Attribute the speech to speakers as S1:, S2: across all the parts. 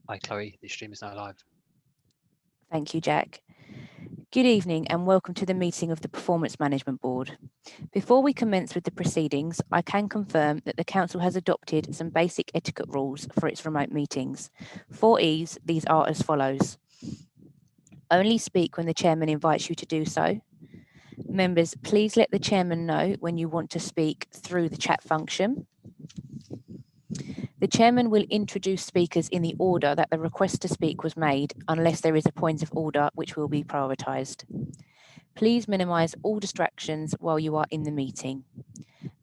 S1: Hi Chloe, the stream is now live.
S2: Thank you, Jack. Good evening and welcome to the meeting of the Performance Management Board. Before we commence with the proceedings, I can confirm that the Council has adopted some basic etiquette rules for its remote meetings. For ease, these are as follows. Only speak when the Chairman invites you to do so. Members, please let the Chairman know when you want to speak through the chat function. The Chairman will introduce speakers in the order that the request to speak was made, unless there is a point of order which will be prioritised. Please minimise all distractions while you are in the meeting.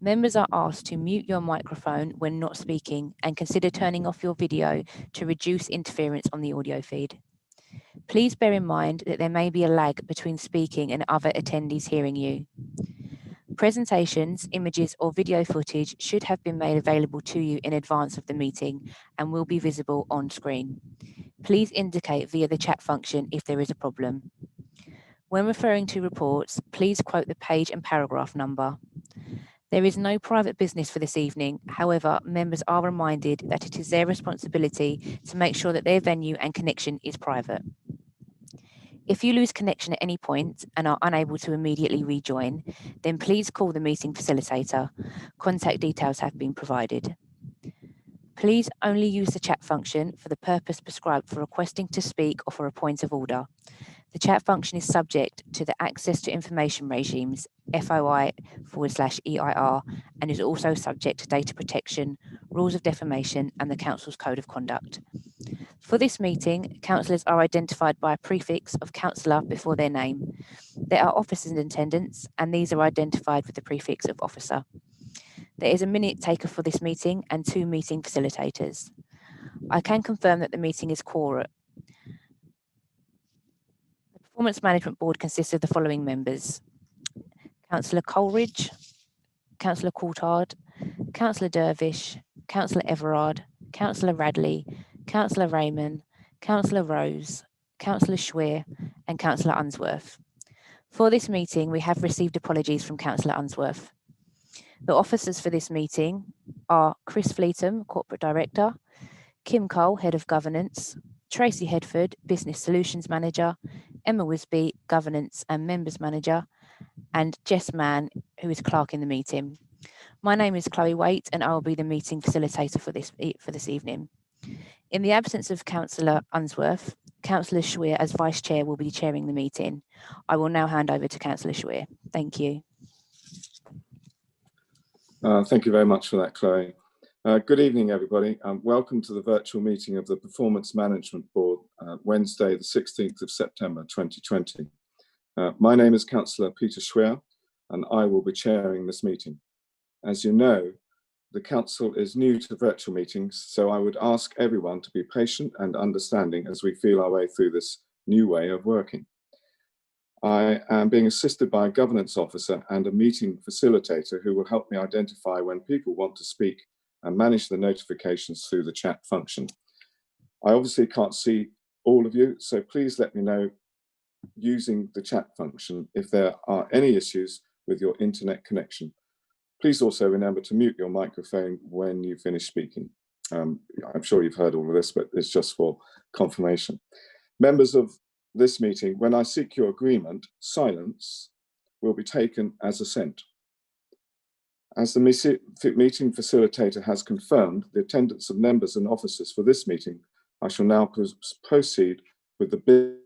S2: Members are asked to mute your microphone when not speaking and consider turning off your video to reduce interference on the audio feed. Please bear in mind that there may be a lag between speaking and other attendees hearing you. Presentations, images or video footage should have been made available to you in advance of the meeting and will be visible on screen. Please indicate via the chat function if there is a problem. When referring to reports, please quote the page and paragraph number. There is no private business for this evening. However, members are reminded that it is their responsibility to make sure that their venue and connection is private. If you lose connection at any point and are unable to immediately rejoin, then please call the meeting facilitator. Contact details have been provided. Please only use the chat function for the purpose prescribed for requesting to speak or for a point of order. The chat function is subject to the Access to Information Regimes, FOI/EIR, and is also subject to data protection, rules of defamation, and the Council's Code of Conduct. For this meeting, councillors are identified by a prefix of councillor before their name. There are officers in attendance, and these are identified with the prefix of officer. There is a minute taker for this meeting and 2 meeting facilitators. I can confirm that the meeting is quorate. The Performance Management Board consists of the following members: Councillor Coleridge, Councillor Coulthard, Councillor Dervish, Councillor Everard, Councillor Radley, Councillor Raymond, Councillor Rose, Councillor Schweer, and Councillor Unsworth. For this meeting, we have received apologies from Councillor Unsworth. The officers for this meeting are Chris Fleetham, Corporate Director, Kim Cole, Head of Governance, Tracy Hedford, Business Solutions Manager, Emma Wisby, Governance and Members Manager, and Jess Mann, who is Clerk in the meeting. My name is Chloe Waite, and I will be the meeting facilitator for this evening. In the absence of Councillor Unsworth, Councillor Schweer as Vice Chair will be chairing the meeting. I will now hand over to Councillor Schweer. Thank you.
S3: Thank you very much for that, Chloe. Good evening, everybody. Welcome to the virtual meeting of the Performance Management Board, Wednesday, the 16th of September, 2020. My name is Councillor Peter Schweer, and I will be chairing this meeting. As you know, the Council is new to virtual meetings, so I would ask everyone to be patient and understanding as we feel our way through this new way of working. I am being assisted by a governance officer and a meeting facilitator who will help me identify when people want to speak and manage the notifications through the chat function. I obviously can't see all of you, so please let me know using the chat function if there are any issues with your internet connection. Please also remember to mute your microphone when you finish speaking. I'm sure you've heard all of this, but it's just for confirmation. Members of this meeting, when I seek your agreement, silence will be taken as assent. As the meeting facilitator has confirmed the attendance of members and officers for this meeting, I shall now proceed with the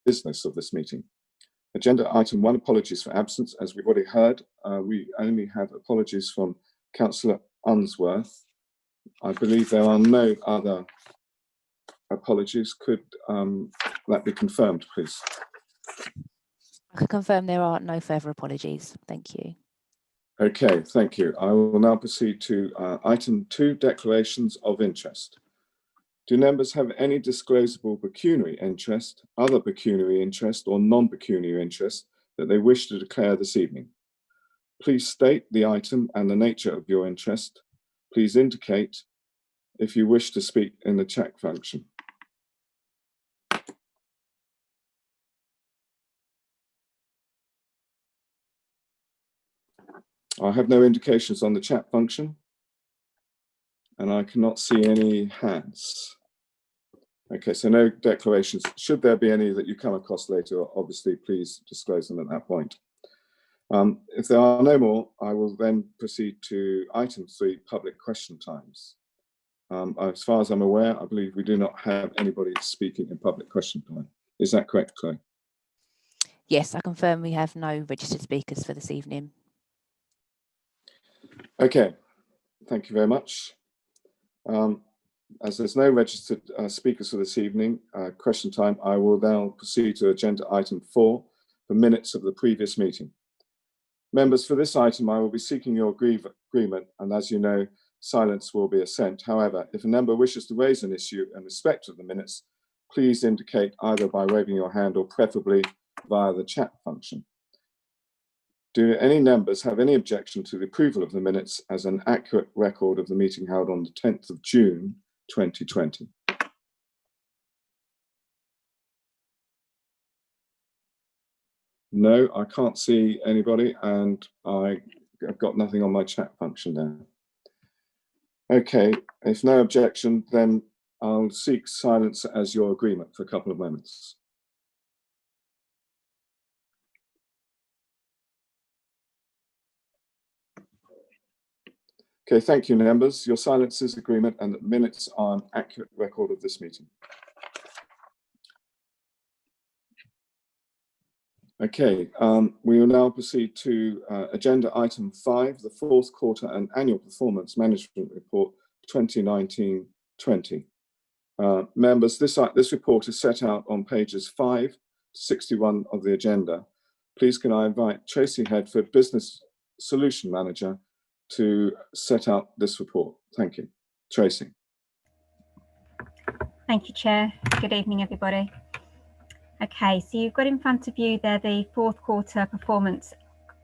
S3: business of this meeting. Agenda item 1, apologies for absence. As we've already heard, we only have apologies from Councillor Unsworth. I believe there are no other apologies. Could that be confirmed, please?
S2: I can confirm there are no further apologies. Thank you.
S3: Okay, thank you. I will now proceed to item 2, declarations of interest. Do members have any disclosable pecuniary interest, other pecuniary interest, or non-pecuniary interest that they wish to declare this evening? Please state the item and the nature of your interest. Please indicate if you wish to speak in the chat function. I have no indications on the chat function, and I cannot see any hands. Okay, so no declarations. Should there be any that you come across later, obviously, please disclose them at that point. If there are no more, I will then proceed to item 3, public question times. As far as I'm aware, I believe we do not have anybody speaking in public question time. Is that correct, Chloe?
S2: Yes, I confirm we have no registered speakers for this evening.
S3: Okay, thank you very much. As there's no registered speakers for this evening, question time, I will now proceed to agenda item 4, the minutes of the previous meeting. Members, for this item, I will be seeking your agreement, and as you know, silence will be assent. However, if a member wishes to raise an issue in respect of the minutes, please indicate either by waving your hand or preferably via the chat function. Do any members have any objection to the approval of the minutes as an accurate record of the meeting held on the 10th of June 2020? No, I can't see anybody, and I've got nothing on my chat function there. Okay, if no objection, then I'll seek silence as your agreement for a couple of moments. Okay, thank you, members. Your silence is agreement, and the minutes are an accurate record of this meeting. Okay, we will now proceed to agenda item 5, the fourth quarter and annual performance management report 2019-20. Members, this report is set out on pages 5 to 61 of the agenda. Please can I invite Tracy Headford, Business Solution Manager, to set out this report. Thank you. Tracy.
S1: Thank you, Chair. Good evening, everybody. Okay, so you've got in front of you there the fourth quarter performance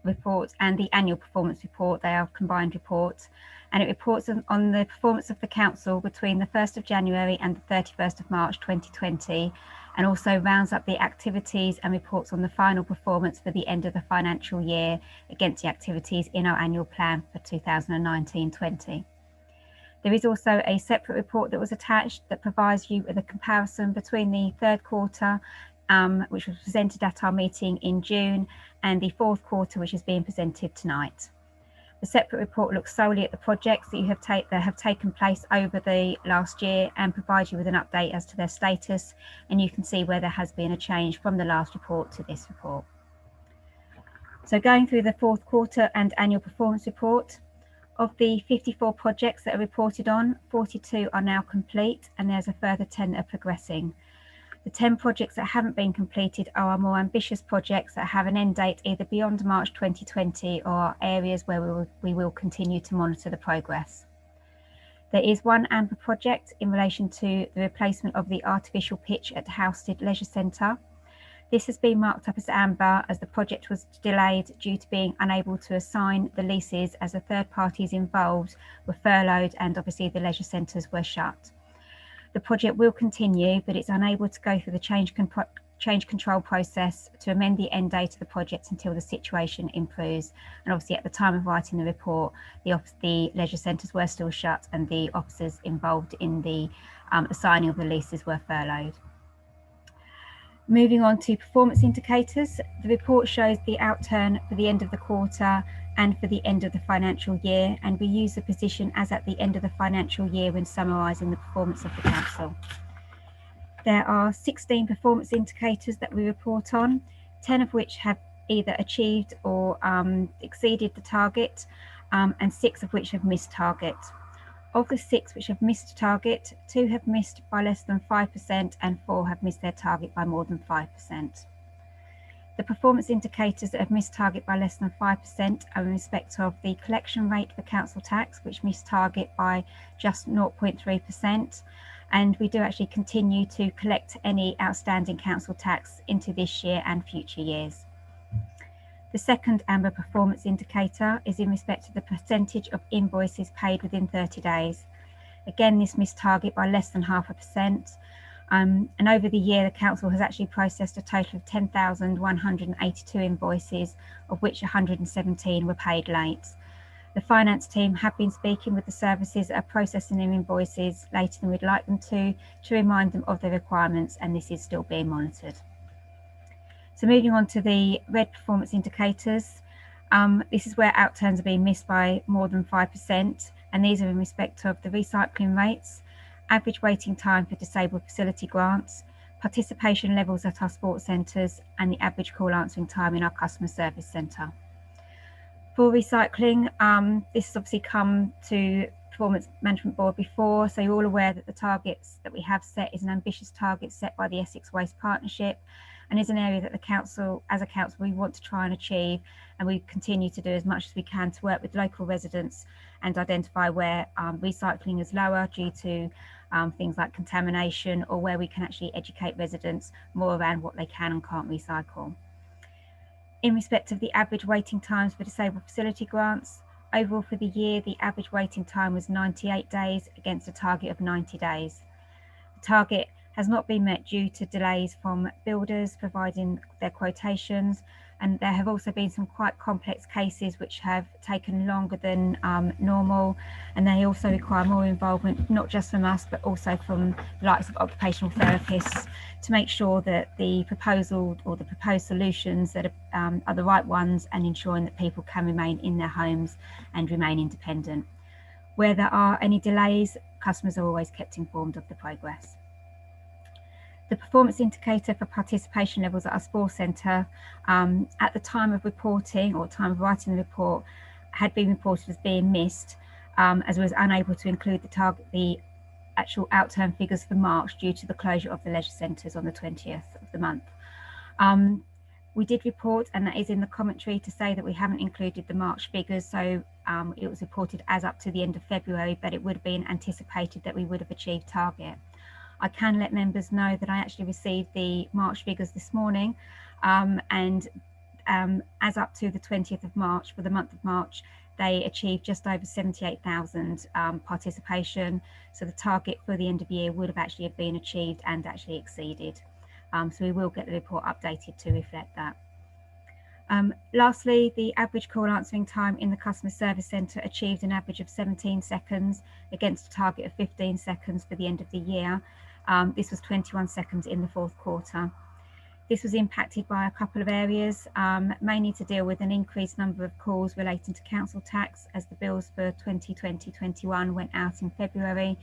S1: report and the annual performance report. They are combined reports, and it reports on the performance of the Council between the 1st of January and the 31st of March 2020, and also rounds up the activities and reports on the final performance for the end of the financial year against the activities in our annual plan for 2019-20. There is also a separate report that was attached that provides you with a comparison between the third quarter, which was presented at our meeting in June, and the fourth quarter, which is being presented tonight. The separate report looks solely at the projects that have taken place over the last year and provides you with an update as to their status, and you can see where there has been a change from the last report to this report. So going through the fourth quarter and annual performance report, of the 54 projects that are reported on, 42 are now complete, and there's a further 10 that are progressing. The 10 projects that haven't been completed are our more ambitious projects that have an end date either beyond March 2020 or are areas where we will continue to monitor the progress. There is one amber project in relation to the replacement of the artificial pitch at Housestead Leisure Centre. This has been marked up as amber as the project was delayed due to being unable to assign the leases as the third parties involved were furloughed and obviously the leisure centres were shut. The project will continue, but it's unable to go through the change control process to amend the end date of the project until the situation improves. And obviously at the time of writing the report, the leisure centres were still shut and the officers involved in the assigning of the leases were furloughed. Moving on to performance indicators, the report shows the outturn for the end of the quarter and for the end of the financial year, and we use the position as at the end of the financial year when summarising the performance of the Council. There are 16 performance indicators that we report on, 10 of which have either achieved or exceeded the target, and 6 of which have missed target. Of the 6 which have missed target, 2 have missed by less than 5% and 4 have missed their target by more than 5%. The performance indicators that have missed target by less than 5% are in respect of the collection rate for council tax, which missed target by just 0.3%. And we do actually continue to collect any outstanding council tax into this year and future years. The second amber performance indicator is in respect to the percentage of invoices paid within 30 days. Again, this missed target by less than 0.5%. And over the year, the council has actually processed a total of 10,182 invoices, of which 117 were paid late. The finance team have been speaking with the services that are processing their invoices later than we'd like them to remind them of their requirements, and this is still being monitored. So moving on to the red performance indicators, this is where outturns are being missed by more than 5%, and these are in respect of the recycling rates, average waiting time for disabled facility grants, participation levels at our sports centres, and the average call answering time in our customer service centre. For recycling, this has obviously come to Performance Management Board before, so you're all aware that the targets that we have set is an ambitious target set by the Essex Waste Partnership, and is an area that the council, as a council, we want to try and achieve, and we continue to do as much as we can to work with local residents and identify where recycling is lower due to things like contamination, or where we can actually educate residents more around what they can and can't recycle. In respect of the average waiting times for disabled facility grants, overall for the year, the average waiting time was 98 days against a target of 90 days. The target has not been met due to delays from builders providing their quotations, and there have also been some quite complex cases which have taken longer than normal, and they also require more involvement, not just from us, but also from the likes of occupational therapists, to make sure that the proposal or the proposed solutions that are the right ones, and ensuring that people can remain in their homes and remain independent. Where there are any delays, customers are always kept informed of the progress. The performance indicator for participation levels at our sports centre, at the time of reporting or time of writing the report, had been reported as being missed, as I was unable to include the actual outturn figures for March due to the closure of the leisure centres on the 20th of the month. We did report, and that is in the commentary, to say that we haven't included the March figures, so it was reported as up to the end of February, but it would have been anticipated that we would have achieved target. I can let members know that I actually received the March figures this morning, and as up to the 20th of March, for the month of March, they achieved just over 78,000 participation. So the target for the end of year would have actually been achieved and actually exceeded. So we will get the report updated to reflect that. Lastly, the average call answering time in the customer service centre achieved an average of 17 seconds against a target of 15 seconds for the end of the year. This was 21 seconds in the fourth quarter. This was impacted by a couple of areas, mainly to deal with an increased number of calls relating to council tax, as the bills for 2020-21 went out in February,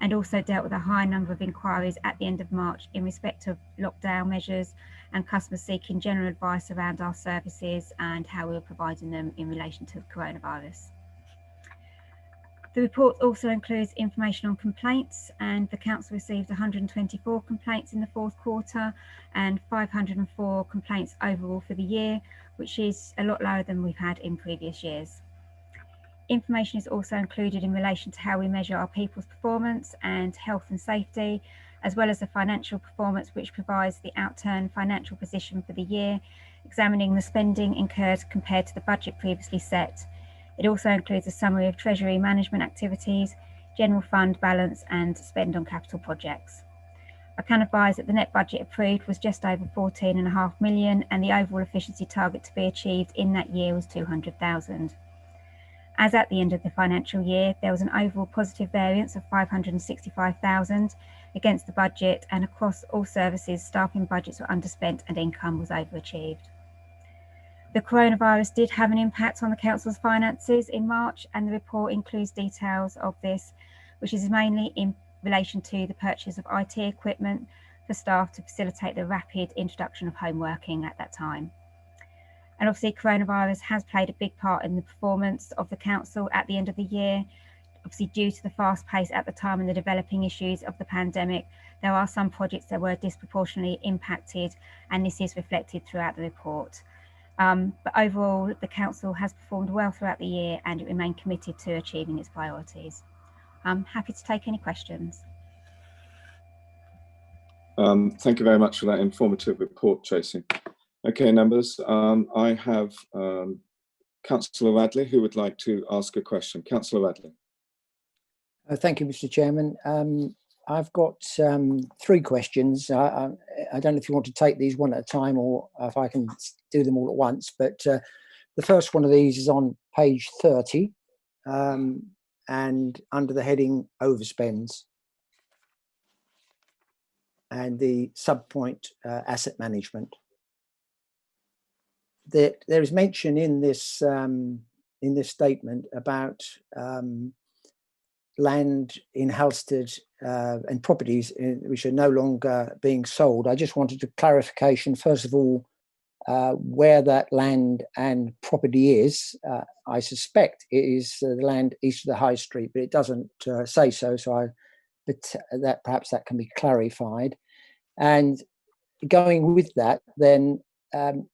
S1: and also dealt with a high number of inquiries at the end of March in respect of lockdown measures and customers seeking general advice around our services and how we were providing them in relation to the coronavirus. The report also includes information on complaints, and the council received 124 complaints in the fourth quarter and 504 complaints overall for the year, which is a lot lower than we've had in previous years. Information is also included in relation to how we measure our people's performance and health and safety, as well as the financial performance, which provides the outturn financial position for the year, examining the spending incurred compared to the budget previously set. It also includes a summary of Treasury management activities, general fund balance, and spend on capital projects. I can advise that the net budget approved was just over 14.5 million, and the overall efficiency target to be achieved in that year was 200,000. As at the end of the financial year, there was an overall positive variance of 565,000 against the budget, and across all services, staffing budgets were underspent and income was overachieved. The coronavirus did have an impact on the council's finances in March, and the report includes details of this, which is mainly in relation to the purchase of IT equipment for staff to facilitate the rapid introduction of home working at that time. And obviously coronavirus has played a big part in the performance of the council at the end of the year. Obviously, due to the fast pace at the time and the developing issues of the pandemic, there are some projects that were disproportionately impacted, and this is reflected throughout the report. But overall, the council has performed well throughout the year, and it remained committed to achieving its priorities. I'm happy to take any questions.
S3: Thank you very much for that informative report, Tracy. Okay, members, I have Councillor Radley who would like to ask a question. Councillor Radley.
S4: Thank you, Mr. Chairman. I've got 3 questions. I don't know if you want to take these one at a time or if I can do them all at once, but the first one of these is on page 30, and under the heading overspends, and the subpoint asset management. There is mention in this statement about land in Halstead and properties which are no longer being sold. I just wanted a clarification, first of all, where that land and property is. I suspect it is the land east of the High Street, but it doesn't say so. But that perhaps that can be clarified. And going with that, then, am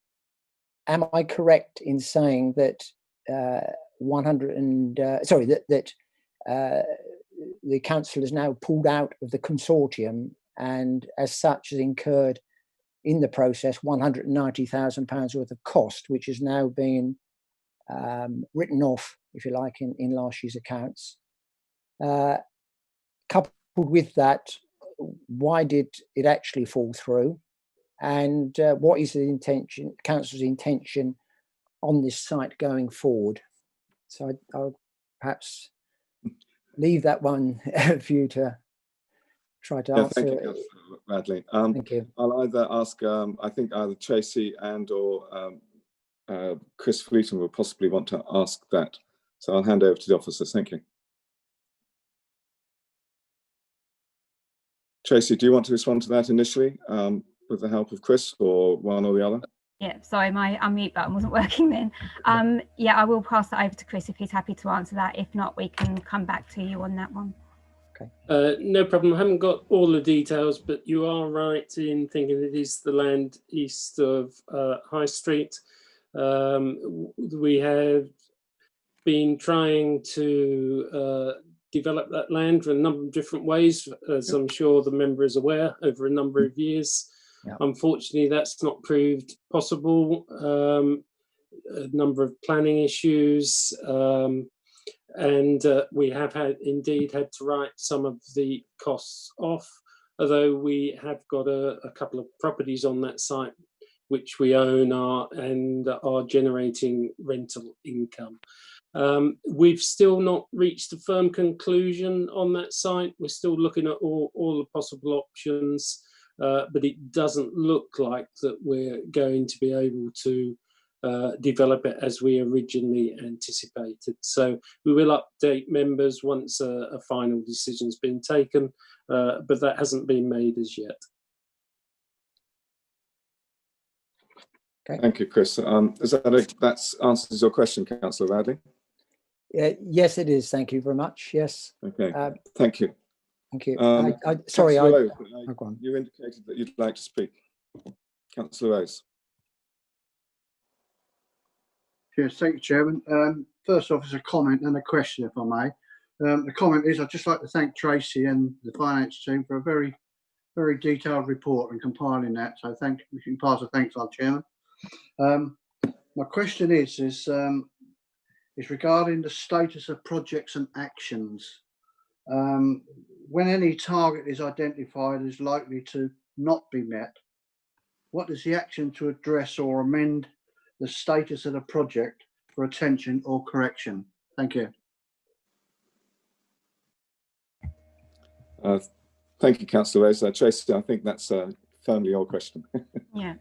S4: I correct in saying that the council has now pulled out of the consortium and, as such, has incurred in the process £190,000 worth of cost, which has now been written off, if you like, in last year's accounts? Coupled with that, why did it actually fall through? And what is the council's intention on this site going forward? So I'll perhaps leave that one for you to try to answer.
S3: Thank you, Councillor Radley.
S4: Thank you.
S3: I'll either ask, I think either Tracy and or Chris Fleeton will possibly want to ask that. So I'll hand over to the officers. Thank you. Tracy, do you want to respond to that initially with the help of Chris, or one or the other?
S1: Yeah, sorry, my unmute button wasn't working then. Yeah, I will pass that over to Chris if he's happy to answer that. If not, we can come back to you on that one.
S4: Okay.
S5: No problem. I haven't got all the details, but you are right in thinking it is the land east of High Street. We have been trying to develop that land in a number of different ways, as I'm sure the member is aware, over a number of years.
S4: Yeah.
S5: Unfortunately, that's not proved possible. A number of planning issues, and we have indeed had to write some of the costs off, although we have got a couple of properties on that site which we own and are generating rental income. We've still not reached a firm conclusion on that site. We're still looking at all the possible options, but it doesn't look like that we're going to be able to develop it as we originally anticipated. So we will update members once a final decision's been taken, but that hasn't been made as yet.
S4: Okay.
S3: Thank you, Chris. That answers your question, Councillor Radley?
S4: Yes, it is. Thank you very much. Yes.
S3: Okay. Thank you.
S4: Thank you.
S3: Sorry,
S4: Rose,
S3: you indicated that you'd like to speak. Councillor Rose.
S6: Yes, thank you, Chairman. First off, is a comment and a question, if I may. The comment is, I'd just like to thank Tracy and the finance team for a very, very detailed report and compiling that. So you can pass a thanks on, Chairman. My question is regarding the status of projects and actions. When any target is identified as likely to not be met, what is the action to address or amend the status of the project for attention or correction? Thank you.
S3: Thank you, Councillor Rose. Tracy, I think that's firmly your question.
S1: Yeah.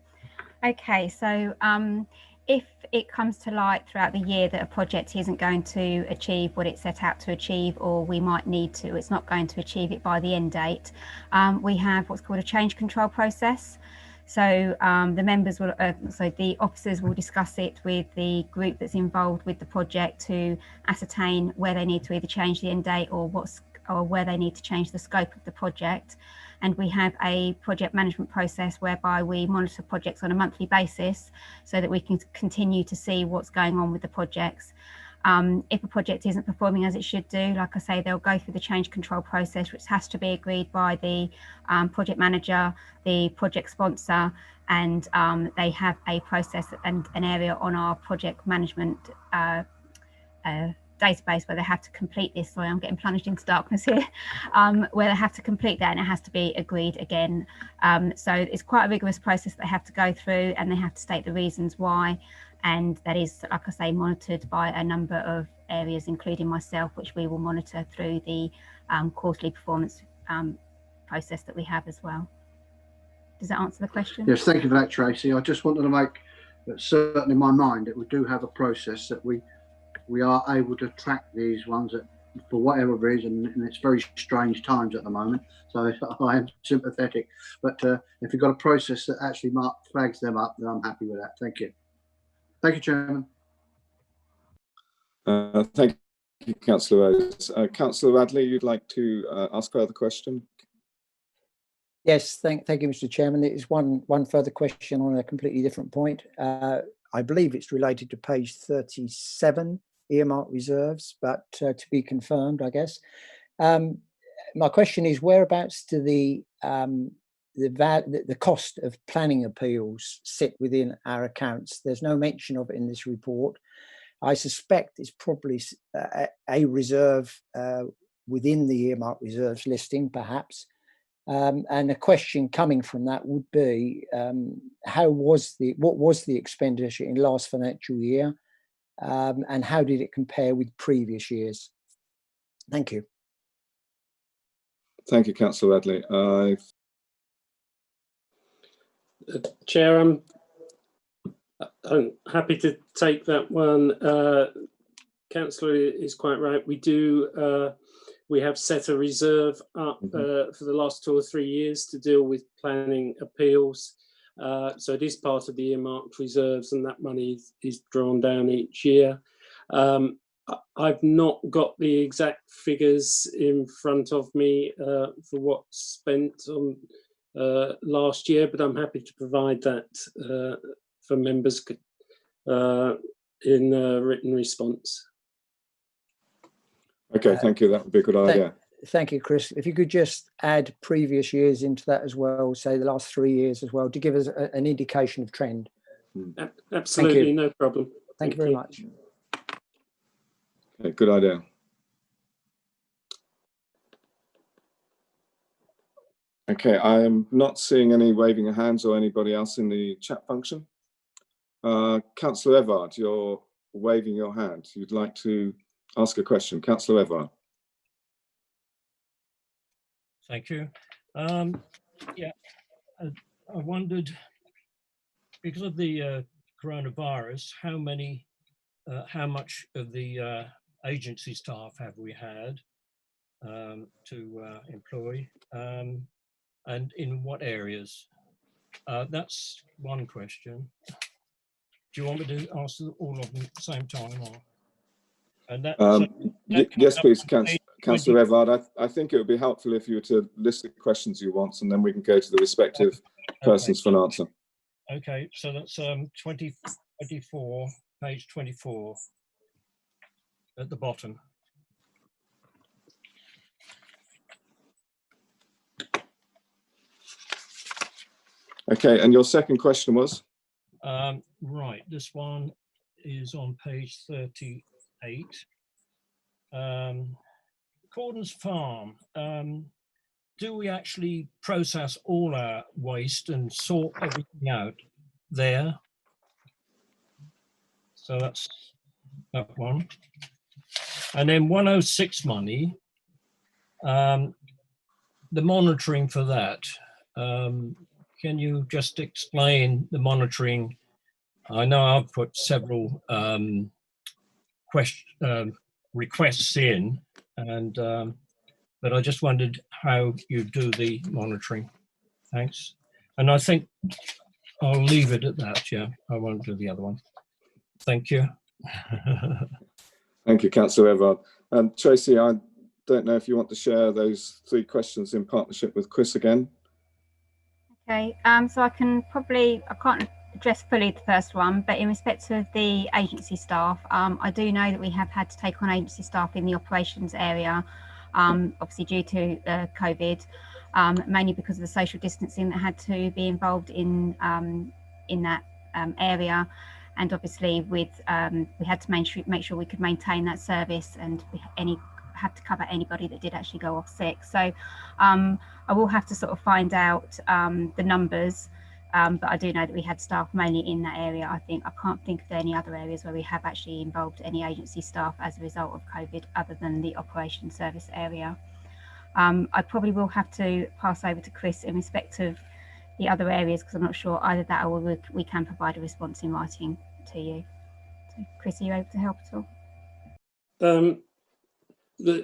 S1: Okay, so if it comes to light throughout the year that a project isn't going to achieve what it set out to achieve, or we might need to, it's not going to achieve it by the end date, we have what's called a change control process. So the members will, so the officers will discuss it with the group that's involved with the project to ascertain where they need to either change the end date or where they need to change the scope of the project. And we have a project management process whereby we monitor projects on a monthly basis so that we can continue to see what's going on with the projects. If a project isn't performing as it should do, like I say, they'll go through the change control process, which has to be agreed by the project manager, the project sponsor, and they have a process and an area on our project management database where they have to complete this. Sorry, I'm getting plunged into darkness here. Where they have to complete that, and it has to be agreed again. So it's quite a rigorous process they have to go through, and they have to state the reasons why. And that is, like I say, monitored by a number of areas, including myself, which we will monitor through the quarterly performance process that we have as well. Does that answer the question?
S6: Yes, thank you for that, Tracy. I just wanted to make that certain in my mind that we do have a process that we are able to track these ones that, for whatever reason, and it's very strange times at the moment, so I am sympathetic. But if you've got a process that actually flags them up, then I'm happy with that. Thank you. Thank you, Chairman.
S3: Thank you, Councillor Rose. Councillor Radley, you'd like to ask further question?
S4: Yes, thank you, Mr. Chairman. It is one further question on a completely different point. I believe it's related to page 37, earmark reserves, but to be confirmed, I guess. My question is, whereabouts do the cost of planning appeals sit within our accounts? There's no mention of it in this report. I suspect it's probably a reserve within the earmark reserves listing, perhaps. And a question coming from that would be, what was the expenditure in last financial year, and how did it compare with previous years? Thank you.
S3: Thank you, Councillor Radley.
S5: Chair, I'm happy to take that one. Councillor is quite right. We have set a reserve up for the last 2 or 3 years to deal with planning appeals. So it is part of the earmarked reserves, and that money is drawn down each year. I've not got the exact figures in front of me for what's spent on last year, but I'm happy to provide that for members in a written response.
S3: Okay, thank you. That would be a good idea.
S4: Thank you, Chris. If you could just add previous years into that as well, say the last 3 years as well, to give us an indication of trend.
S5: Absolutely, no problem.
S4: Thank you very much.
S3: Okay, good idea. Okay, I am not seeing any waving of hands or anybody else in the chat function. Councillor Evard, you're waving your hand. You'd like to ask a question. Councillor Evard.
S7: Thank you. Yeah, I wondered, because of the coronavirus, how much of the agency staff have we had to employ, and in what areas? That's one question. Do you want me to answer all of them at the same time? Or? And
S3: yes, please, Councillor Evard. I think it would be helpful if you were to list the questions you want, and then we can go to the respective persons for an answer.
S7: Okay, so that's 24, page 24 at the bottom.
S3: Okay, and your second question was?
S7: Right, this one is on page 38. Cordons Farm, do we actually process all our waste and sort everything out there? So that's that one. And then 106 money, the monitoring for that. Can you just explain the monitoring? I know I've put several requests in, and but I just wondered how you do the monitoring. Thanks. And I think I'll leave it at that. Yeah, I won't do the other one. Thank you.
S3: Thank you, Councillor Evard. Tracy, I don't know if you want to share those 3 questions in partnership with Chris again.
S1: Okay, so I can't address fully the first one, but in respect of the agency staff, I do know that we have had to take on agency staff in the operations area, obviously due to COVID, mainly because of the social distancing that had to be involved in that area, and obviously with we had to make sure we could maintain that service, and we had to cover anybody that did actually go off sick. So I will have to sort of find out the numbers But I do know that we had staff mainly in that area. I can't think of any other areas where we have actually involved any agency staff as a result of COVID other than the operations service area. I probably will have to pass over to Chris in respect of the other areas, because I'm not sure either that or we can provide a response in writing to you. So Chris, are you able to help at all?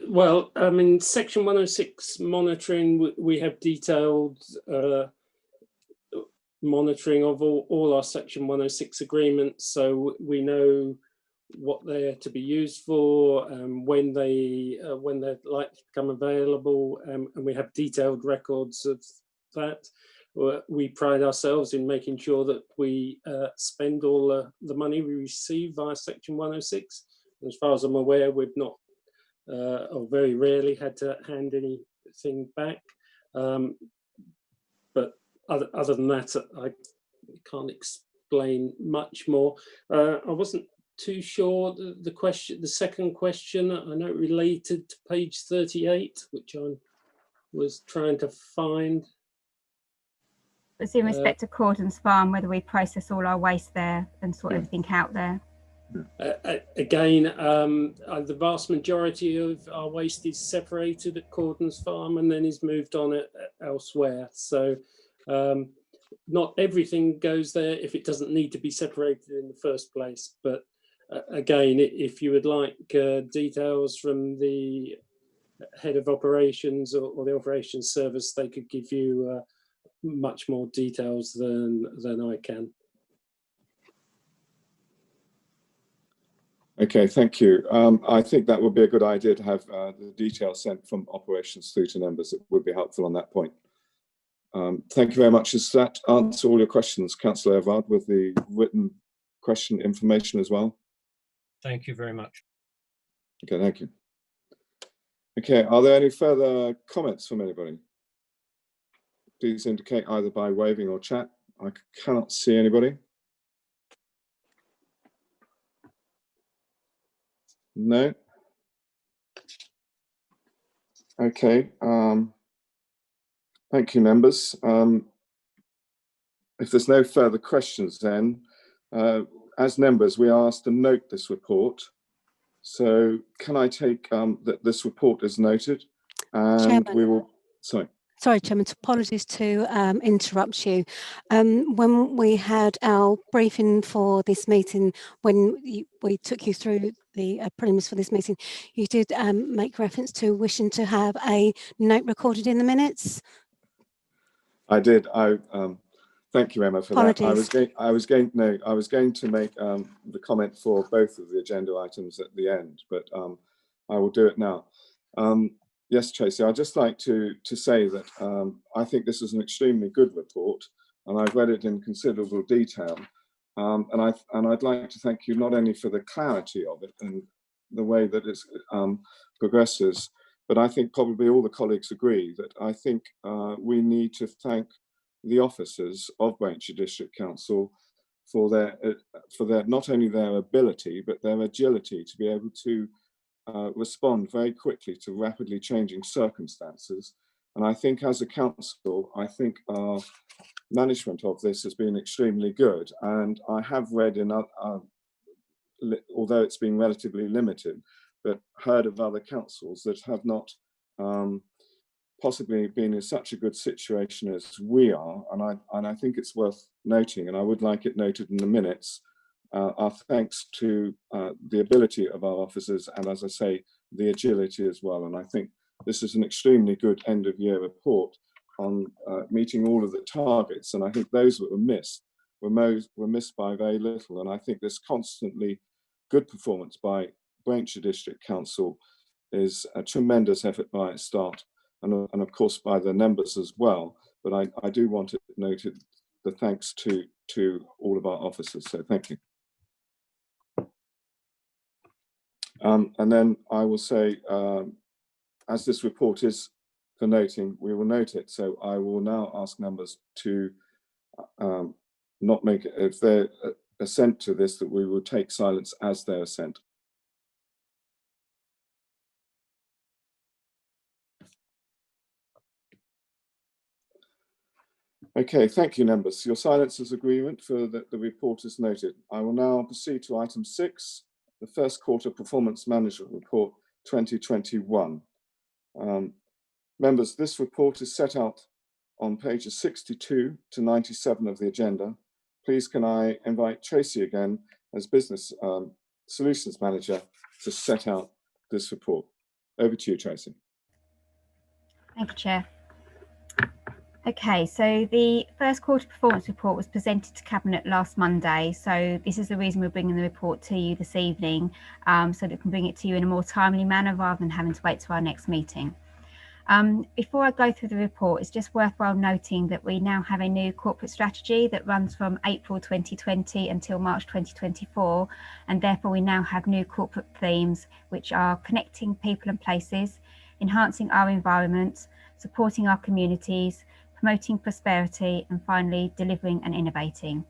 S5: Well, I mean, Section 106 monitoring, we have detailed monitoring of all our Section 106 agreements, so we know what they're to be used for, when they're likely to become available, and we have detailed records of that. We pride ourselves in making sure that we spend all the money we receive via Section 106. As far as I'm aware, we've not, or very rarely, had to hand anything back. But other than that, I can't explain much more. I wasn't too sure the second question, I know it related to page 38, which I was trying to find.
S1: It's in respect to Cordon's Farm, whether we process all our waste there and sort everything out there.
S5: Again, the vast majority of our waste is separated at Cordon's Farm and then is moved on elsewhere. So not everything goes there if it doesn't need to be separated in the first place. But again, if you would like details from the head of operations or the operations service, they could give you much more details than I can.
S3: Okay, thank you. I think that would be a good idea to have the details sent from operations through to members. It would be helpful on that point. Thank you very much. Does that answer all your questions, Councillor Evard, with the written question information as well?
S7: Thank you very much.
S3: Okay, thank you. Okay, are there any further comments from anybody? Please indicate either by waving or chat. I cannot see anybody. No. Okay. Thank you, members. If there's no further questions, then as members, we are asked to note this report. So can I take that this report is noted, and
S8: Chairman,
S3: we will. Sorry,
S8: Chairman, apologies to interrupt you. When we had our briefing for this meeting, when we took you through the prelims for this meeting, you did make reference to wishing to have a note recorded in the minutes.
S3: I did. Thank you, Emma, for
S8: Apologies.
S3: that. I was going to make the comment for both of the agenda items at the end, but I will do it now. Yes, Tracy, I'd just like to say that I think this is an extremely good report, and I've read it in considerable detail. And I'd like to thank you not only for the clarity of it and the way that it progresses, but I think probably all the colleagues agree that I think we need to thank the officers of Braintree District Council for their not only their ability but their agility to be able to respond very quickly to rapidly changing circumstances. And I think as a council, I think our management of this has been extremely good. And I have read in, although it's been relatively limited, but heard of other councils that have not possibly been in such a good situation as we are. And I think it's worth noting, and I would like it noted in the minutes, our thanks to the ability of our officers, and as I say, the agility as well. And I think this is an extremely good end of year report on meeting all of the targets. And I think those that were missed were missed by very little. And I think this constantly good performance by Braintree District Council is a tremendous effort by its start, and of course by the members as well. But I do want it noted, the thanks to all of our officers. So thank you. And then I will say, as this report is for noting, we will note it. So I will now ask members to not make it, if they're assent to this, that we will take silence as their assent. Okay, thank you, members. Your silence is agreement for the report is noted. I will now proceed to item 6, the first quarter performance management report 2021. Members, this report is set out on pages 62 to 97 of the agenda. Please can I invite Tracy again as Business Solutions Manager to set out this report. Over to you, Tracy.
S1: Thank you, Chair. Okay, so the first quarter performance report was presented to Cabinet last Monday. So this is the reason we're bringing the report to you this evening, so that we can bring it to you in a more timely manner rather than having to wait to our next meeting. Before I go through the report, it's just worthwhile noting that we now have a new corporate strategy that runs from April 2020 until March 2024, and therefore we now have new corporate themes which are connecting people and places, enhancing our environment, supporting our communities, promoting prosperity, and finally delivering and innovating.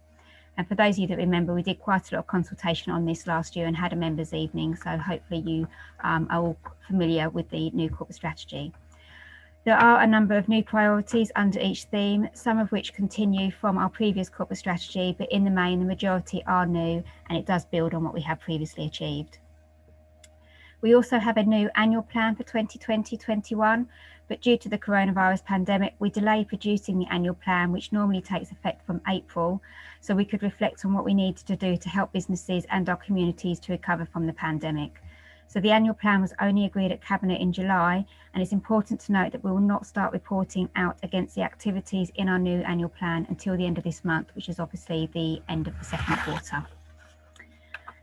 S1: And for those of you that remember, we did quite a lot of consultation on this last year and had a members' evening, so hopefully you are all familiar with the new corporate strategy. There are a number of new priorities under each theme, some of which continue from our previous corporate strategy, but in the main, the majority are new, and it does build on what we have previously achieved. We also have a new annual plan for 2020-21, but due to the coronavirus pandemic, we delayed producing the annual plan, which normally takes effect from April, so we could reflect on what we needed to do to help businesses and our communities to recover from the pandemic. So the annual plan was only agreed at Cabinet in July, and it's important to note that we will not start reporting out against the activities in our new annual plan until the end of this month, which is obviously the end of the second quarter.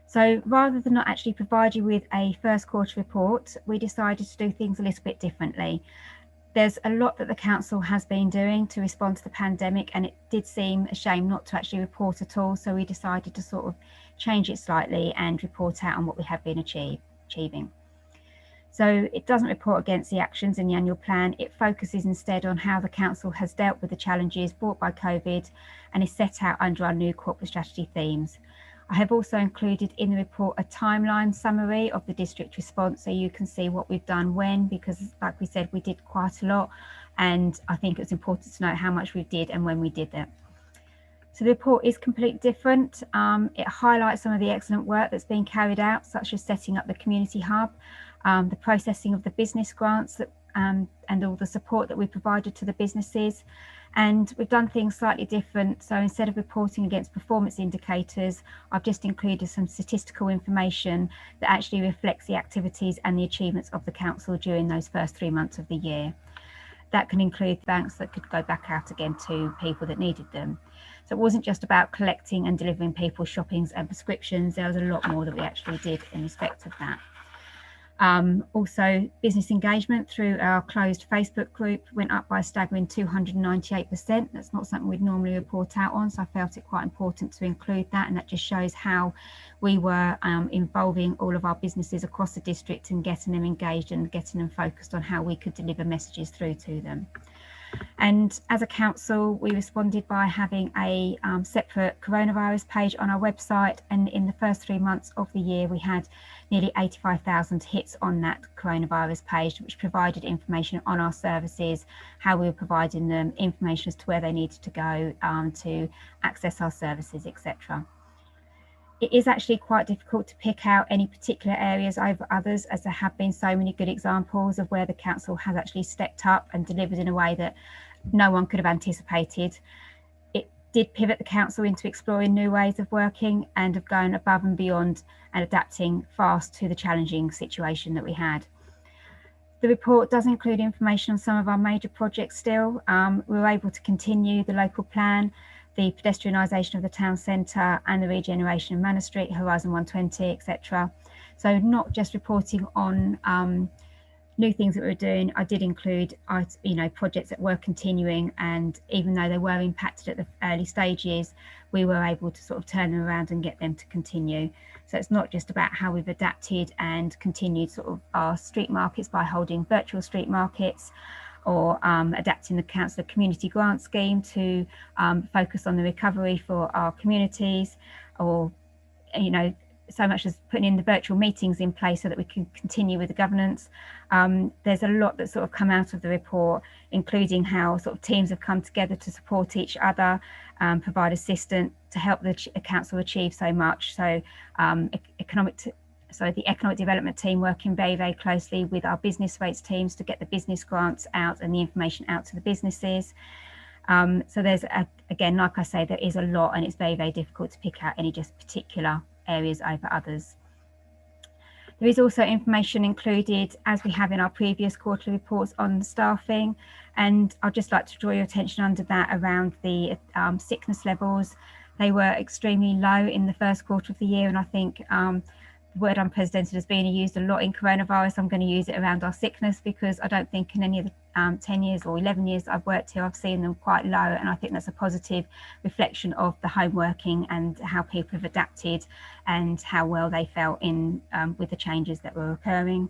S1: So rather than not actually provide you with a first quarter report, we decided to do things a little bit differently. There's a lot that the council has been doing to respond to the pandemic, and it did seem a shame not to actually report at all. So we decided to sort of change it slightly and report out on what we have been achieving. So it doesn't report against the actions in the annual plan. It focuses instead on how the council has dealt with the challenges brought by COVID and is set out under our new corporate strategy themes. I have also included in the report a timeline summary of the district response, so you can see what we've done when, because like we said, we did quite a lot, and I think it's important to know how much we did and when we did that. So the report is completely different. It highlights some of the excellent work that's been carried out, such as setting up the community hub, the processing of the business grants that, and all the support that we provided to the businesses. And we've done things slightly different. So instead of reporting against performance indicators, I've just included some statistical information that actually reflects the activities and the achievements of the council during those first 3 months of the year. That can include banks that could go back out again to people that needed them. So it wasn't just about collecting and delivering people's shoppings and prescriptions. There was a lot more that we actually did in respect of that. Also, business engagement through our closed Facebook group went up by a staggering 298%. That's not something we'd normally report out on, so I felt it quite important to include that, and that just shows how we were involving all of our businesses across the district and getting them engaged and getting them focused on how we could deliver messages through to them. And as a council, we responded by having a separate coronavirus page on our website, and in the first 3 months of the year we had nearly 85,000 hits on that coronavirus page, which provided information on our services, how we were providing them, information as to where they needed to go to access our services, etc. It is actually quite difficult to pick out any particular areas over others, as there have been so many good examples of where the council has actually stepped up and delivered in a way that no one could have anticipated. It did pivot the council into exploring new ways of working and of going above and beyond and adapting fast to the challenging situation that we had. The report does include information on some of our major projects still. We were able to continue the local plan, the pedestrianisation of the town centre and the regeneration of Manor Street, Horizon 120, etc. So not just reporting on new things that we were doing, I did include projects that were continuing, and even though they were impacted at the early stages, we were able to sort of turn them around and get them to continue. So it's not just about how we've adapted and continued sort of our street markets by holding virtual street markets, or adapting the council community grant scheme to focus on the recovery for our communities, or so much as putting in the virtual meetings in place so that we can continue with the governance. There's a lot that's sort of come out of the report, including how sort of teams have come together to support each other, provide assistance to help the council achieve so much. So the economic development team working very, very closely with our business rates teams to get the business grants out and the information out to the businesses. So there's, again, like I say, there is a lot, and it's very, very difficult to pick out any just particular areas over others. There is also information included, as we have in our previous quarterly reports, on staffing, and I'd just like to draw your attention under that around the sickness levels. They were extremely low in the first quarter of the year, and I think the word unprecedented has been used a lot in coronavirus. I'm going to use it around our sickness, because I don't think in any of the 10 years or 11 years that I've worked here, I've seen them quite low, and I think that's a positive reflection of the home working and how people have adapted and how well they felt in with the changes that were occurring.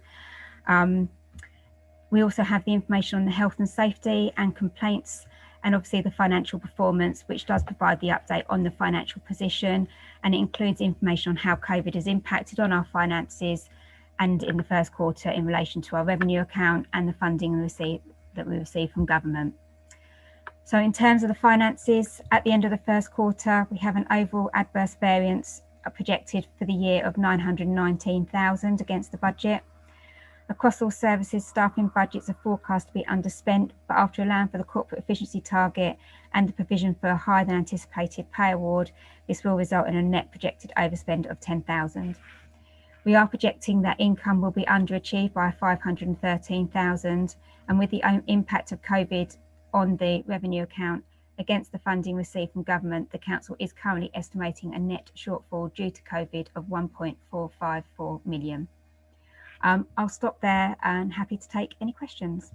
S1: We also have the information on the health and safety and complaints, and obviously the financial performance, which does provide the update on the financial position, and it includes information on how COVID has impacted on our finances and in the first quarter in relation to our revenue account and the funding that we receive from government. So in terms of the finances, at the end of the first quarter, we have an overall adverse variance projected for the year of 919,000 against the budget. Across all services, staffing budgets are forecast to be underspent, but after allowing for the corporate efficiency target and the provision for a higher than anticipated pay award, this will result in a net projected overspend of 10,000. We are projecting that income will be underachieved by 513,000, and with the impact of COVID on the revenue account against the funding received from government, the council is currently estimating a net shortfall due to COVID of 1.454 million. I'll stop there and happy to take any questions.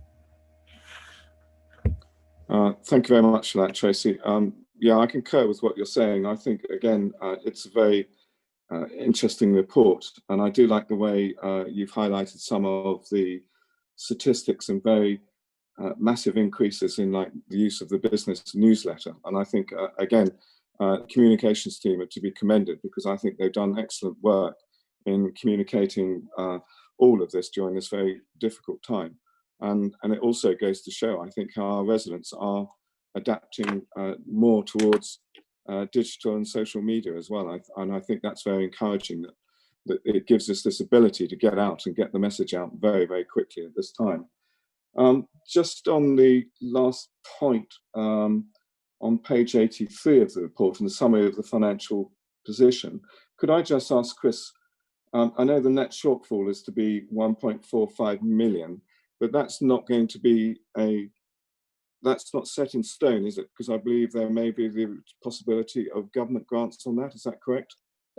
S3: Thank you very much for that, Tracy. Yeah, I concur with what you're saying. I think, again, it's a very interesting report, and I do like the way you've highlighted some of the statistics and very massive increases in like the use of the business newsletter. And I think, again, communications team are to be commended, because I think they've done excellent work in communicating all of this during this very difficult time. And it also goes to show, I think, how our residents are adapting more towards digital and social media as well. And I think that's very encouraging, that it gives us this ability to get out and get the message out very, very quickly at this time. Just on the last point, on page 83 of the report, and the summary of the financial position, could I just ask Chris, I know the net shortfall is to be 1.45 million, but that's not going to be that's not set in stone, is it? Because I believe there may be the possibility of government grants on that. Is that correct?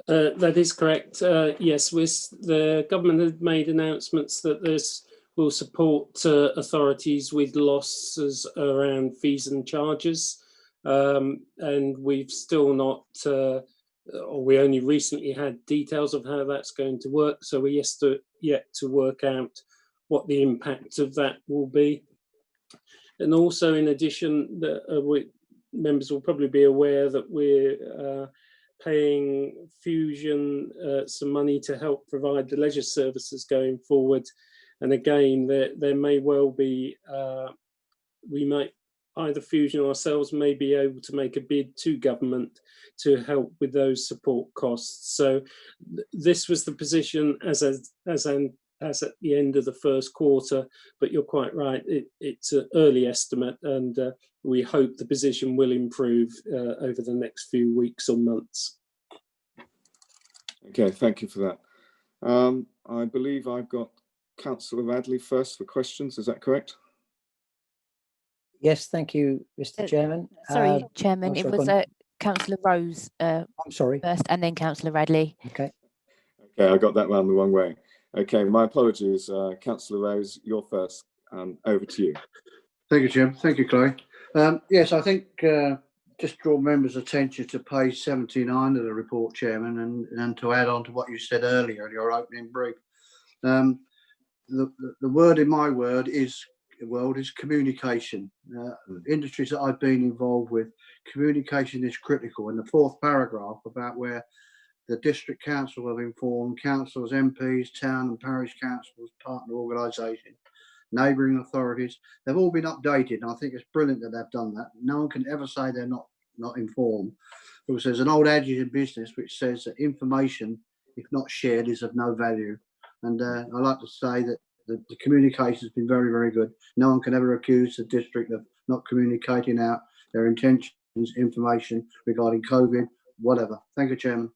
S5: That is correct. Yes, the government had made announcements that this will support authorities with losses around fees and charges, and we've still not. Or we only recently had details of how that's going to work, so we're yet to work out what the impact of that will be. And also, in addition, members will probably be aware that we're paying Fusion some money to help provide the leisure services going forward. And again, there may well be, we might, either Fusion or ourselves may be able to make a bid to government to help with those support costs. So this was the position as at the end of the first quarter, but you're quite right, it's an early estimate, and we hope the position will improve over the next few weeks or months.
S3: Okay, thank you for that. I believe I've got Councillor Radley first for questions, is that correct?
S4: Yes, thank you, Mr. Chairman.
S2: Sorry, Chairman, it was Councillor Rose
S4: I'm sorry.
S2: first, and then Councillor Radley.
S4: Okay.
S3: Okay, I got that round the wrong way. Okay, my apologies. Councillor Rose, you're first. Over to you.
S6: Thank you, Jim. Thank you, Chloe. Yes, I think just draw members' attention to page 79 of the report, Chairman, and to add on to what you said earlier in your opening brief. The word in my world is communication. Industries that I've been involved with, communication is critical. In the fourth paragraph about where the district council have informed councillors, MPs, town and parish councils, partner organisations, neighbouring authorities. They've all been updated, and I think it's brilliant that they've done that. No one can ever say they're not informed, because there's an old adage in business which says that information, if not shared, is of no value. And I like to say that the communication has been very, very good. No one can ever accuse the district of not communicating out their intentions, information regarding COVID, whatever. Thank you, Chairman.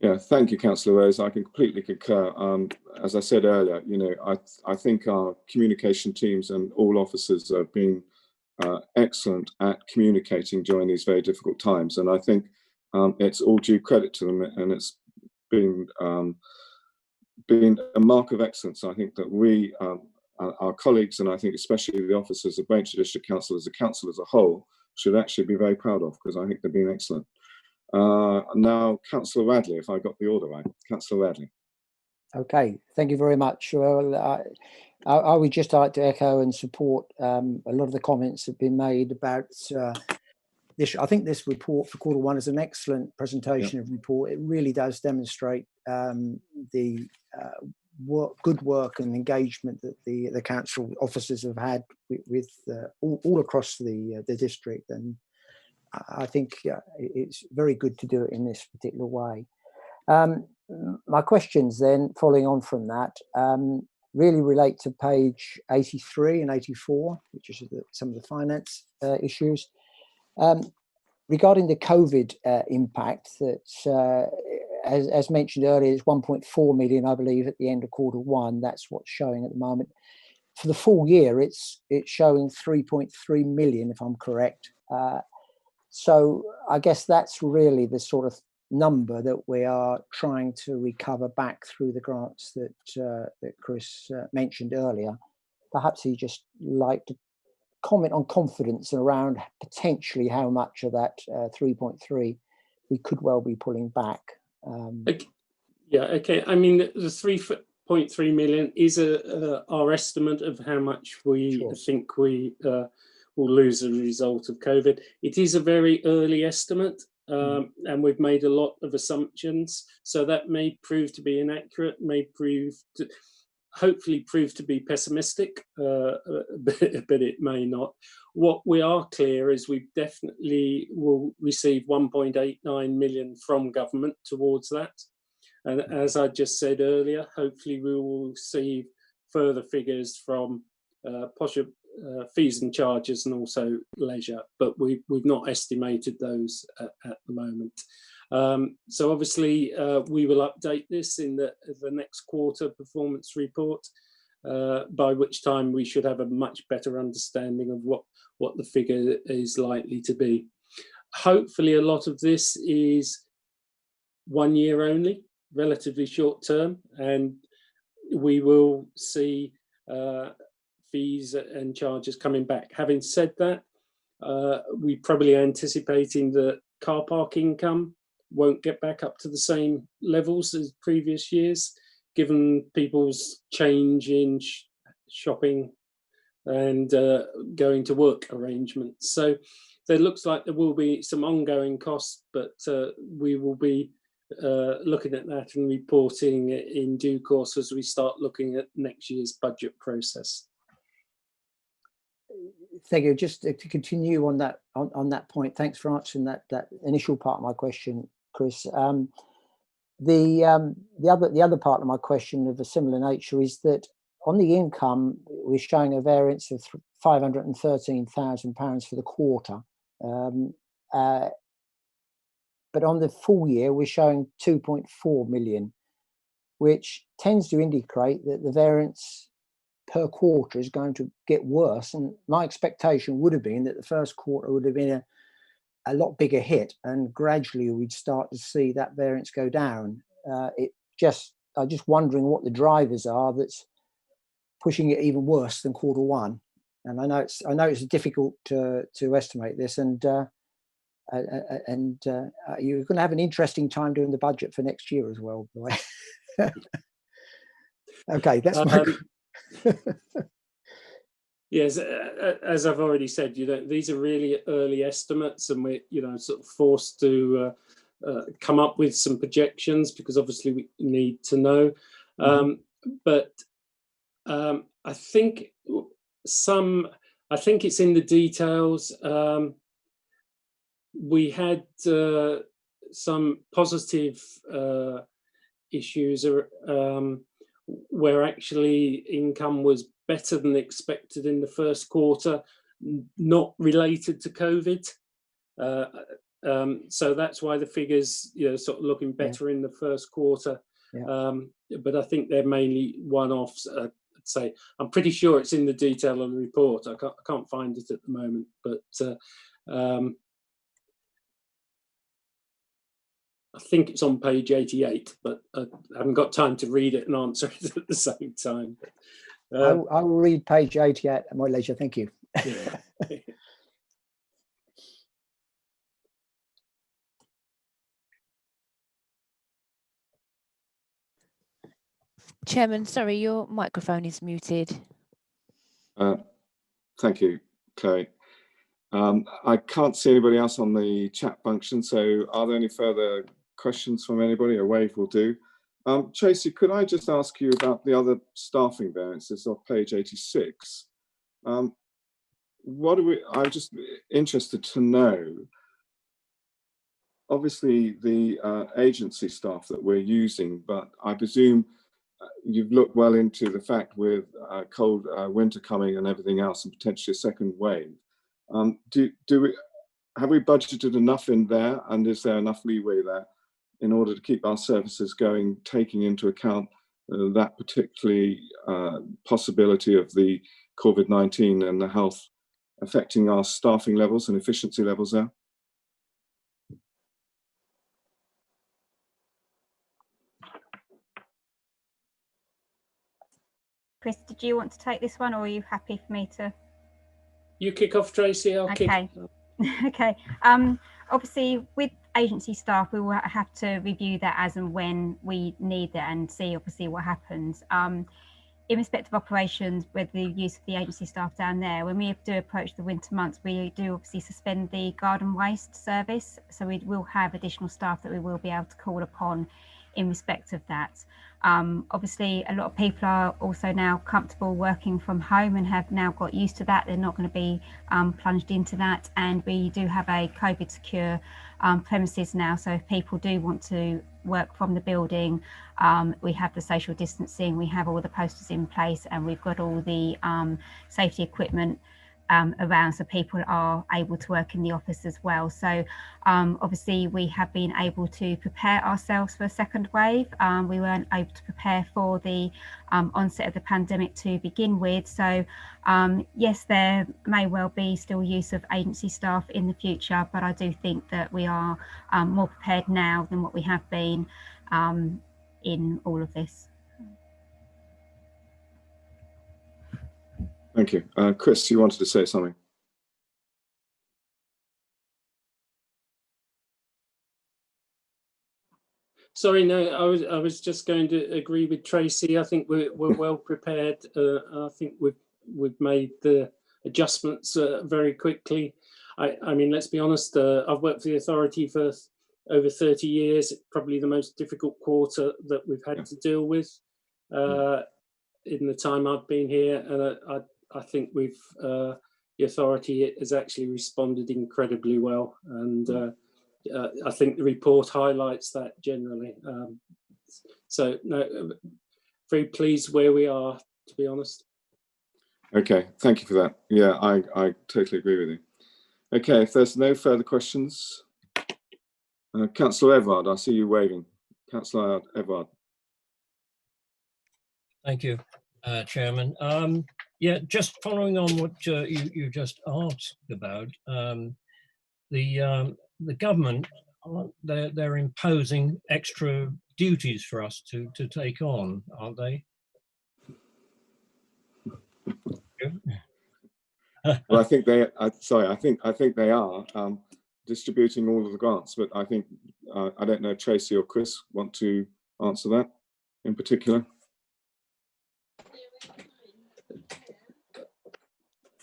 S3: Yeah, thank you, Councillor Rose. I can completely concur. As I said earlier, you know, I think our communication teams and all officers have been excellent at communicating during these very difficult times, and I think it's all due credit to them, and it's been a mark of excellence. I think that we, our colleagues, and I think especially the officers of Braintree District Council as a council as a whole, should actually be very proud of, because I think they've been excellent. Now, Councillor Radley, if I got the order right. Councillor Radley.
S4: Okay, thank you very much. Well, I would just like to echo and support a lot of the comments that have been made about this. I think this report for Q1 is an excellent presentation of report. It really does demonstrate the good work and engagement that the council officers have had with all across the district, and I think it's very good to do it in this particular way. My questions then, following on from that, really relate to page 83 and 84, which is some of the finance issues. Regarding the COVID impact, that as mentioned earlier, it's 1.4 million, I believe, at the end of Q1. That's what's showing at the moment. For the full year, it's showing 3.3 million, if I'm correct. So I guess that's really the sort of number that we are trying to recover back through the grants that Chris mentioned earlier. Perhaps he'd just like to comment on confidence around potentially how much of that 3.3 we could well be pulling back.
S5: Okay. Yeah, okay. I mean, the 3.3 million is our estimate of how much we think we will lose as a result of COVID. It is a very early estimate, and we've made a lot of assumptions, so that may prove to be inaccurate, may hopefully prove to be pessimistic, but it may not. What we are clear is we definitely will receive 1.89 million from government towards that. And as I just said earlier, hopefully we will receive further figures from fees and charges and also leisure, but we've not estimated those at the moment. So obviously we will update this in the next quarter performance report, by which time we should have a much better understanding of what the figure is likely to be. Hopefully a lot of this is 1 year only, relatively short term, and we will see fees and charges coming back. Having said that, we're probably anticipating that car park income won't get back up to the same levels as previous years, given people's change in shopping and going to work arrangements. So there looks like there will be some ongoing costs, but we will be looking at that and reporting in due course as we start looking at next year's budget process.
S4: Thank you. Just to continue on that point, thanks for answering that initial part of my question, Chris. The other part of my question of a similar nature is that on the income, we're showing a variance of £513,000 for the quarter, but on the full year, we're showing 2.4 million, which tends to indicate that the variance per quarter is going to get worse. And my expectation would have been that the first quarter would have been a lot bigger hit, and gradually we'd start to see that variance go down. I'm just wondering what the drivers are that's pushing it even worse than Q1. And I know it's difficult to estimate this, and you're going to have an interesting time doing the budget for next year as well, by the way. Okay, that's my.
S5: Yes, as I've already said, these are really early estimates, and we're sort of forced to come up with some projections, because obviously we need to know. But I think it's in the details. We had some positive issues where actually income was better than expected in the first quarter, not related to COVID. So that's why the figures, sort of looking better in the first quarter. But I think they're mainly one-offs. I'd say I'm pretty sure it's in the detail of the report. I can't find it at the moment, but I think it's on page 88, but I haven't got time to read it and answer it at the same time.
S4: I will read page 88 at my leisure. Thank you.
S5: Yeah.
S2: Chairman, sorry, your microphone is muted.
S3: Thank you, Chloe. I can't see anybody else on the chat function, so are there any further questions from anybody? A wave will do. Tracy, could I just ask you about the other staffing variances of page 86? I'm just interested to know, obviously the agency staff that we're using, but I presume you've looked well into the fact with cold winter coming and everything else, and potentially a second wave. Have we budgeted enough in there, and is there enough leeway there in order to keep our services going, taking into account that particularly possibility of the COVID-19 and the health affecting our staffing levels and efficiency levels there?
S1: Chris, did you want to take this one, or are you happy for me to?
S5: You kick off, Tracy. I'll kick off.
S1: Okay. Obviously, with agency staff, we will have to review that as and when we need that and see obviously what happens. In respect of operations, with the use of the agency staff down there, when we do approach the winter months, we do obviously suspend the garden waste service. So we will have additional staff that we will be able to call upon in respect of that. Obviously, a lot of people are also now comfortable working from home and have now got used to that. They're not going to be plunged into that. And we do have a COVID secure premises now. So if people do want to work from the building, we have the social distancing, we have all the posters in place, and we've got all the safety equipment around, so people are able to work in the office as well. So obviously we have been able to prepare ourselves for a second wave. We weren't able to prepare for the onset of the pandemic to begin with. So yes, there may well be still use of agency staff in the future, but I do think that we are more prepared now than what we have been in all of this.
S3: Thank you. Chris, you wanted to say something?
S5: Sorry, no, I was just going to agree with Tracy. I think we're well prepared. I think we've made the adjustments very quickly. I mean, let's be honest, I've worked for the authority for over 30 years, probably the most difficult quarter that we've had to deal with in the time I've been here. And I think the authority has actually responded incredibly well. And I think the report highlights that generally. So no, very pleased where we are, to be honest.
S3: Okay, thank you for that. Yeah, I totally agree with you. Okay, if there's no further questions, Councillor Everard, I see you waving. Councillor Everard.
S7: Thank you, Chairman. Yeah, just following on what you just asked about, the government, they're imposing extra duties for us to take on, aren't they?
S3: Well, I think they. Sorry, I think they are distributing all of the grants, but I think I don't know. Tracy or Chris want to answer that in particular.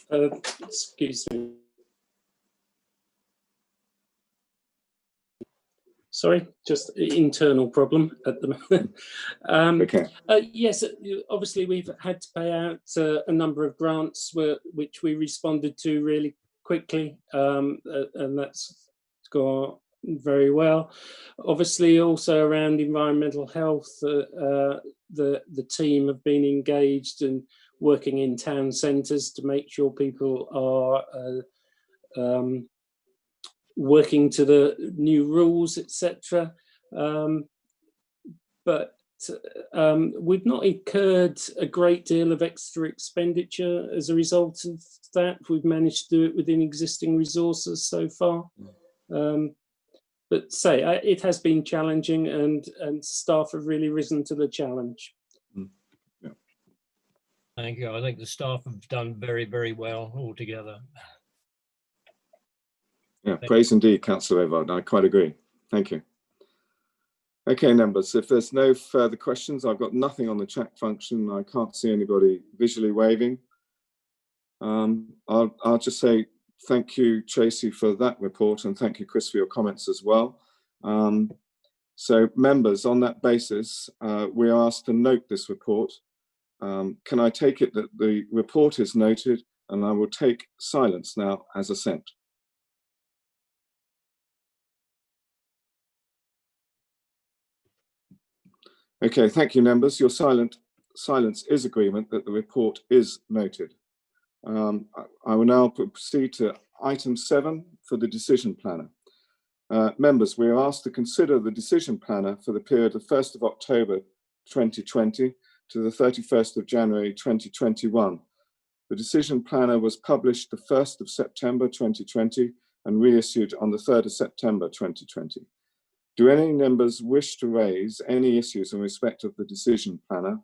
S5: Excuse me. Sorry, just internal problem at the moment.
S3: Okay.
S5: Yes, obviously we've had to pay out a number of grants which we responded to really quickly, and that's gone very well. Obviously, also around environmental health, the team have been engaged and working in town centres to make sure people are working to the new rules, etc. But we've not incurred a great deal of extra expenditure as a result of that. We've managed to do it within existing resources so far. But it has been challenging, and staff have really risen to the challenge.
S3: Yeah.
S7: Thank you. I think the staff have done very, very well altogether.
S3: Yeah, praise indeed, Councillor Evard. I quite agree. Thank you. Okay, members, if there's no further questions, I've got nothing on the chat function. I can't see anybody visually waving. I'll just say thank you, Tracy, for that report, and thank you, Chris, for your comments as well. So members, on that basis, we are asked to note this report. Can I take it that the report is noted, and I will take silence now as assent. Okay, thank you, members. Your silence is agreement that the report is noted. I will now proceed to item 7 for the decision planner. Members, we are asked to consider the decision planner for the period of 1st of October 2020 to the 31st of January 2021. The decision planner was published the 1st of September 2020 and reissued on the 3rd of September 2020. Do any members wish to raise any issues in respect of the decision planner?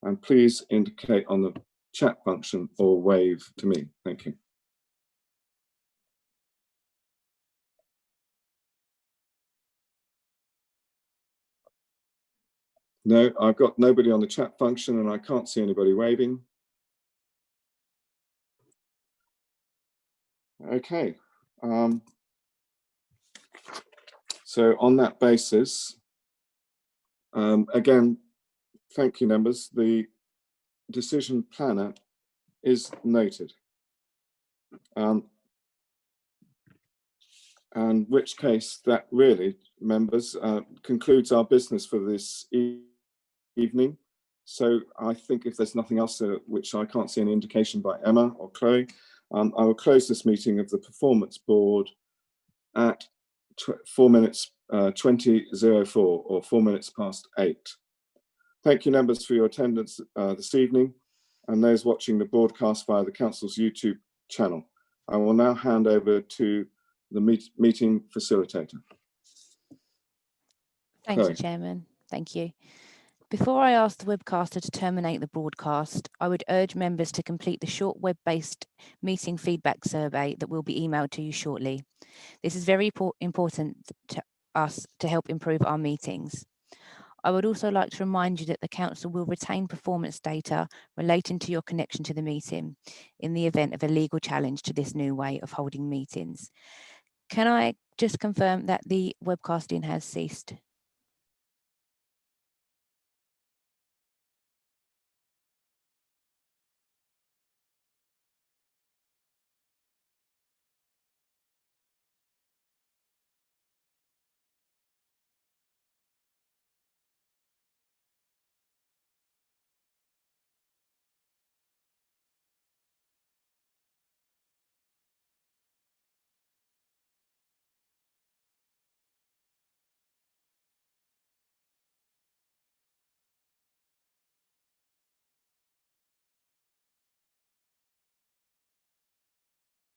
S3: And please indicate on the chat function or wave to me. Thank you. No, I've got nobody on the chat function and I can't see anybody waving. Okay. So on that basis, again, thank you, members. The decision planner is noted. In which case that really, members, concludes our business for this evening. So I think if there's nothing else, which I can't see any indication by Emma or Chloe, I will close this meeting of the Performance Board at 4 minutes 20:04 or 4 minutes past 8. Thank you, members, for your attendance this evening, and those watching the broadcast via the Council's YouTube channel. I will now hand over to the meeting facilitator.
S2: Thank you, Chairman. Thank you. Before I ask the webcaster to terminate the broadcast, I would urge members to complete the short web-based meeting feedback survey that will be emailed to you shortly. This is very important to us to help improve our meetings. I would also like to remind you that the Council will retain performance data relating to your connection to the meeting in the event of a legal challenge to this new way of holding meetings. Can I just confirm that the webcasting has ceased?